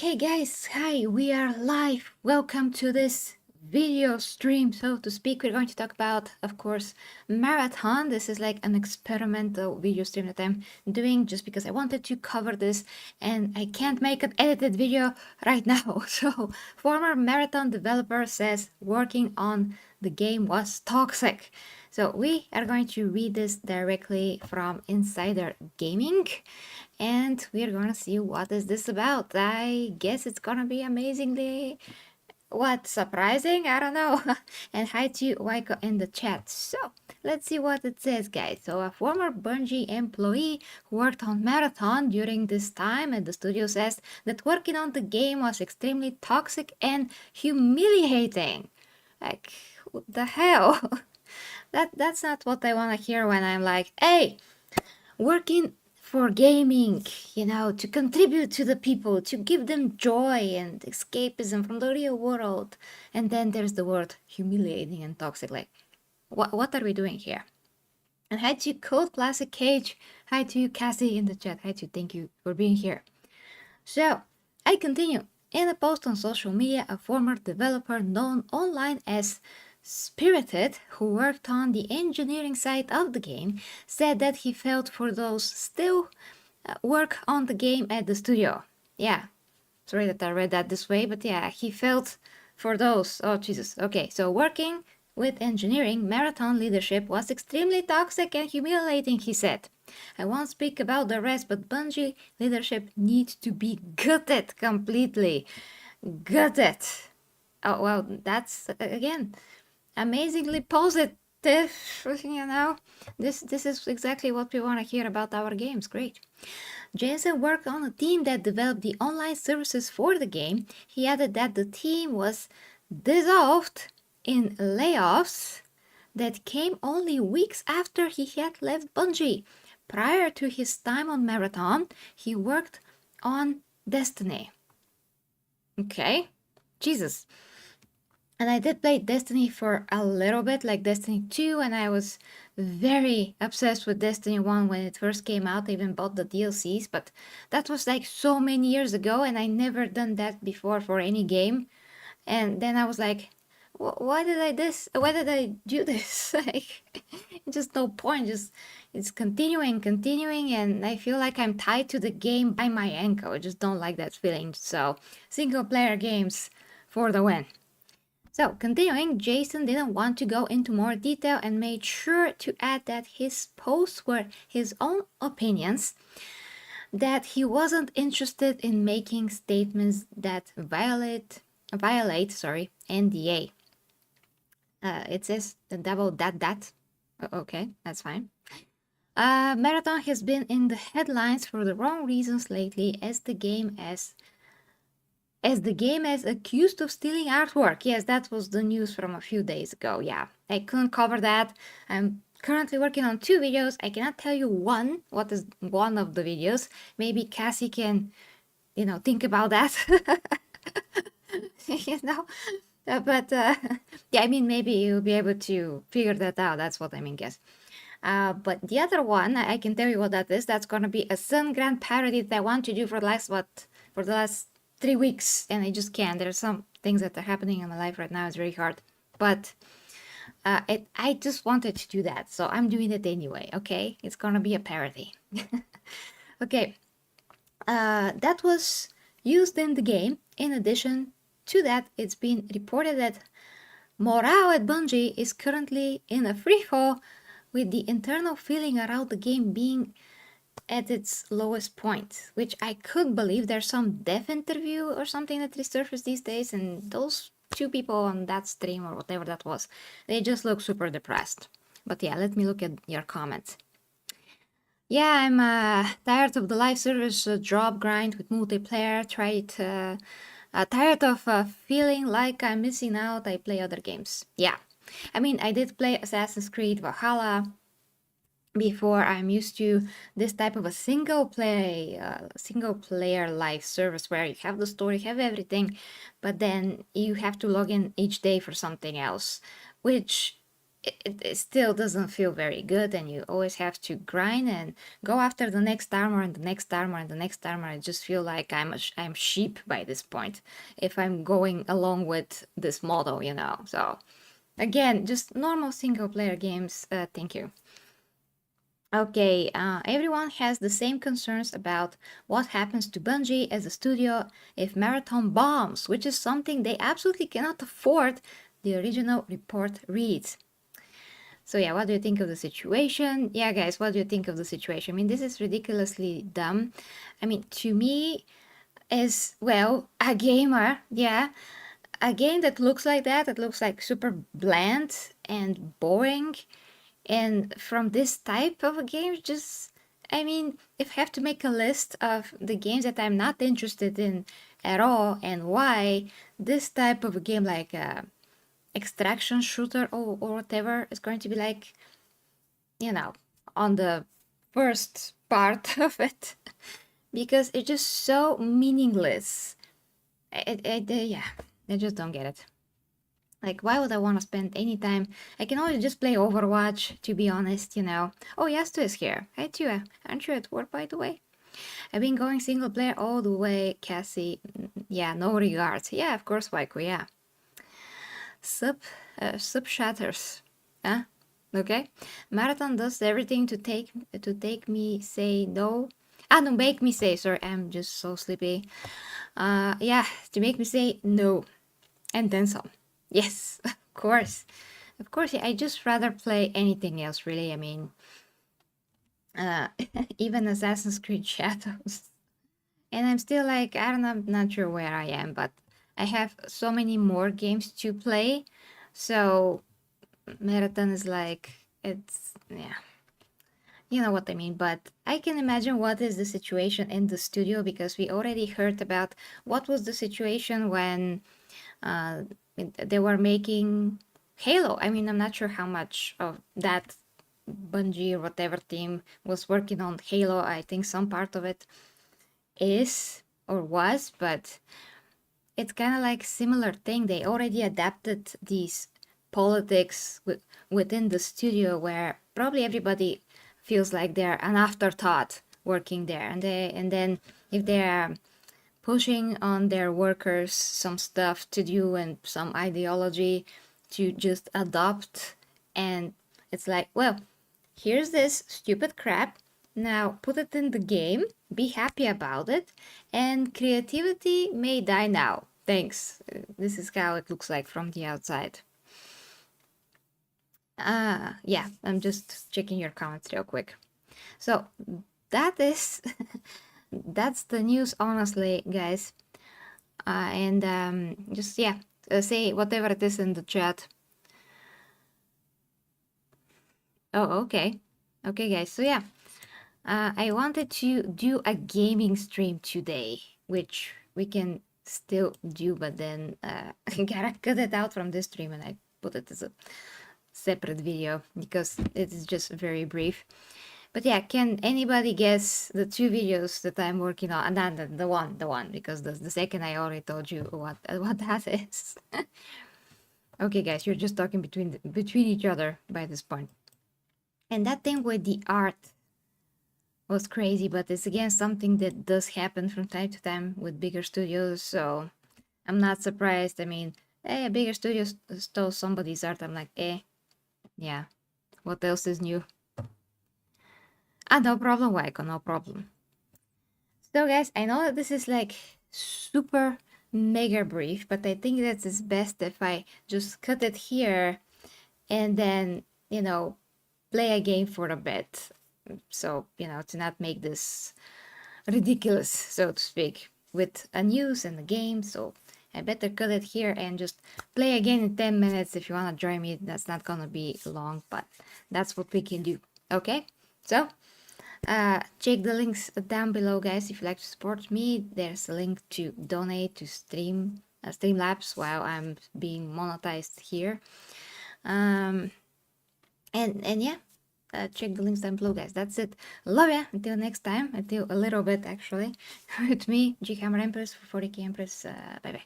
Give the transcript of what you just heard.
Okay guys, hi, we are live. Welcome to this video stream, so to speak. We're going to talk about, of course, marathon. This is like an experimental video stream that I'm doing just because I wanted to cover this and I can't make an edited video right now. So former marathon developer says working on the game was toxic. So we are going to read this directly from Insider Gaming and we're gonna see what is this about. I guess it's gonna be amazingly surprising, I don't know. And hi to Waiko in the chat. So let's see what it says, guys. So a former Bungie employee who worked on Marathon during this time at the studio says that working on the game was extremely toxic and humiliating. Like, what the hell? That's not what I want to hear when I'm like, hey, working for gaming, to contribute to the people, to give them joy and escapism from the real world. And then there's the word humiliating and toxic. Like, what are we doing here? And hi to Cold Classic Cage. Hi to you, Cassie, in the chat. Hi to thank you for being here. So, I continue. In a post on social media, a former developer known online as Spirited, who worked on the engineering side of the game, said that he felt for those still work on the game at the studio. Yeah, sorry that I read that this way, but yeah, he felt for those. Oh, Jesus. Okay, so working with engineering, marathon leadership was extremely toxic and humiliating, he said. I won't speak about the rest, but Bungie leadership needs to be gutted completely. Gutted. Oh, well, that's, again, amazingly positive. This is exactly what we want to hear about our games. Great. Jensen worked on a team that developed the online services for the game. He added that the team was dissolved in layoffs that came only weeks after he had left Bungie. Prior to his time on Marathon, he worked on Destiny. Okay, Jesus. And I did play Destiny for a little bit, like Destiny 2, and I was very obsessed with Destiny 1 when it first came out. I even bought the DLCs, but that was like so many years ago, and I never done that before for any game. And then I was like, why did I do this? Like, just no point. Just it's continuing, and I feel like I'm tied to the game by my ankle. I just don't like that feeling. So, single player games for the win. So, continuing, Jason didn't want to go into more detail and made sure to add that his posts were his own opinions, that he wasn't interested in making statements that violate NDA. It says the double that. Okay, that's fine. Marathon has been in the headlines for the wrong reasons lately, as the game is accused of stealing artwork. Yes, that was the news from a few days ago. Yeah, I couldn't cover that. I'm currently working on 2 videos. I cannot tell you what is one of the videos. Maybe Cassie can, think about that. But yeah, I mean, maybe you'll be able to figure that out. That's what I mean, guess. But the other one, I can tell you what that is. That's gonna be a Sun Grand parody that I want to do for the last 3 weeks, and I just can't. There's some things that are happening in my life right now. It's very hard, but I just wanted to do that, so I'm doing it anyway. Okay, it's gonna be a parody. Okay, that was used in the game. In addition to that, it's been reported that morale at Bungie is currently in a free fall, with the internal feeling around the game being at its lowest point, which I could believe. There's some dev interview or something that resurfaced these days, and those 2 people on that stream or whatever that was, they just look super depressed. But yeah, let me look at your comments. Yeah, I'm tired of the live service job grind with multiplayer. Tired of feeling like I'm missing out. I play other games. Yeah, I mean, I did play Assassin's Creed Valhalla before. I'm used to this type of a single player live service where you have the story, have everything, but then you have to log in each day for something else, which it still doesn't feel very good, and you always have to grind and go after the next armor and the next armor and the next armor. I just feel like I'm sheep by this point if I'm going along with this model, you know. So again, just normal single player games. Thank you. Okay, everyone has the same concerns about what happens to Bungie as a studio if Marathon bombs, which is something they absolutely cannot afford, the original report reads. So yeah, what do you think of the situation? Yeah, guys, what do you think of the situation? I mean, this is ridiculously dumb. I mean, to me, as well, a gamer, yeah, a game that looks like that looks like super bland and boring. And from this type of a game, just, I mean, if I have to make a list of the games that I'm not interested in at all and why, this type of a game like extraction shooter or whatever is going to be like, you know, on the first part of it because it's just so meaningless. Yeah, I just don't get it. Like, why would I want to spend any time? I can always just play Overwatch, to be honest, you know. Oh, Yastu is here. Hey, Tua. Aren't you at work, by the way? I've been going single player all the way, Cassie. Yeah, no regards. Yeah, of course, Waiko, yeah. Sub shatters. Huh? Okay. Marathon does everything to take me say no. Ah, no, make me say, sorry, I'm just so sleepy. Yeah, to make me say no. And then some. Yes, of course. Of course, yeah, I just rather play anything else, really. I mean, even Assassin's Creed Shadows. And I'm still like, I don't know, I'm not sure where I am, but I have so many more games to play. So, Marathon is like, it's, yeah, you know what I mean. But I can imagine what is the situation in the studio because we already heard about what was the situation when uh, they were making Halo. I mean, I'm not sure how much of that Bungie or whatever team was working on Halo. I think some part of it is or was, but it's kind of like similar thing. They already adapted these politics within the studio where probably everybody feels like they're an afterthought working there, and then if they're pushing on their workers some stuff to do and some ideology to just adopt, and it's like, well, here's this stupid crap. Now put it in the game, be happy about it, and creativity may die now. Thanks. This is how it looks like from the outside. Yeah, I'm just checking your comments real quick. So that is that's the news, honestly, guys. And just yeah, say whatever it is in the chat. Oh, okay. Okay, guys. So yeah, I wanted to do a gaming stream today, which we can still do, but then I gotta cut it out from this stream and I put it as a separate video because it is just very brief. But yeah, can anybody guess the two videos that I'm working on? And then the one, because the second I already told you what that is. Okay, guys, you're just talking between each other by this point. And that thing with the art was crazy, but it's again something that does happen from time to time with bigger studios, so I'm not surprised. I mean, a bigger studio stole somebody's art. I'm like, yeah, what else is new? Ah, no problem, Waiko, no problem. So, guys, I know that this is like super mega brief, but I think that it's best if I just cut it here and then, you know, play a game for a bit. So, you know, to not make this ridiculous, so to speak, with a news and a game. So I better cut it here and just play again in 10 minutes. If you want to join me, that's not gonna be long, but that's what we can do. Okay, so check the links down below, guys. If you'd like to support me, there's a link to donate to Streamlabs while I'm being monetized here. And yeah, check the links down below, guys. That's it. Love ya. Until next time. Until a little bit, actually. With me, G Hammer Empress for 40k Empress. Bye bye.